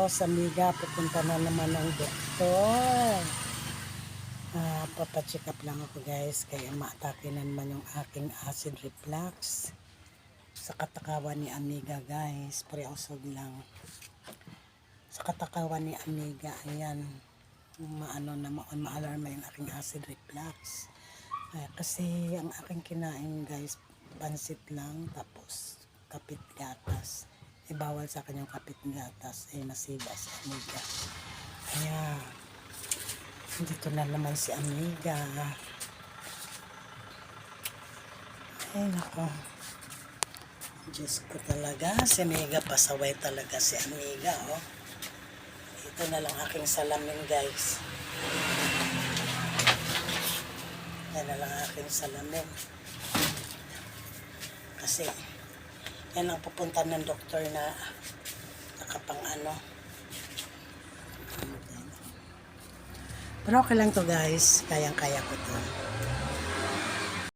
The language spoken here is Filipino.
sa Miga, pupunta na naman ng doktor. Papacheck up lang ako guys, kaya maatake na naman yung aking acid reflux sa katakawan ni Amiga guys. Pareosog lang sa katakawan ni Amiga. Ayan, ma-alarma yung aking acid reflux. Kasi ang aking kinain guys, pansit lang, tapos kapit gatas. Bawal sa akin yung kapit gatas, nasiba si Amiga. Kaya dito na naman si Amiga. Ay nako, Diyos ko talaga, si Amiga, pasaway talaga si Amiga. Ito na lang aking salamin guys. Yan na lang aking salamin. Kasi yan ang pupunta ng doktor na nakapang ano. Pero okay lang to guys, kayang-kaya ko to.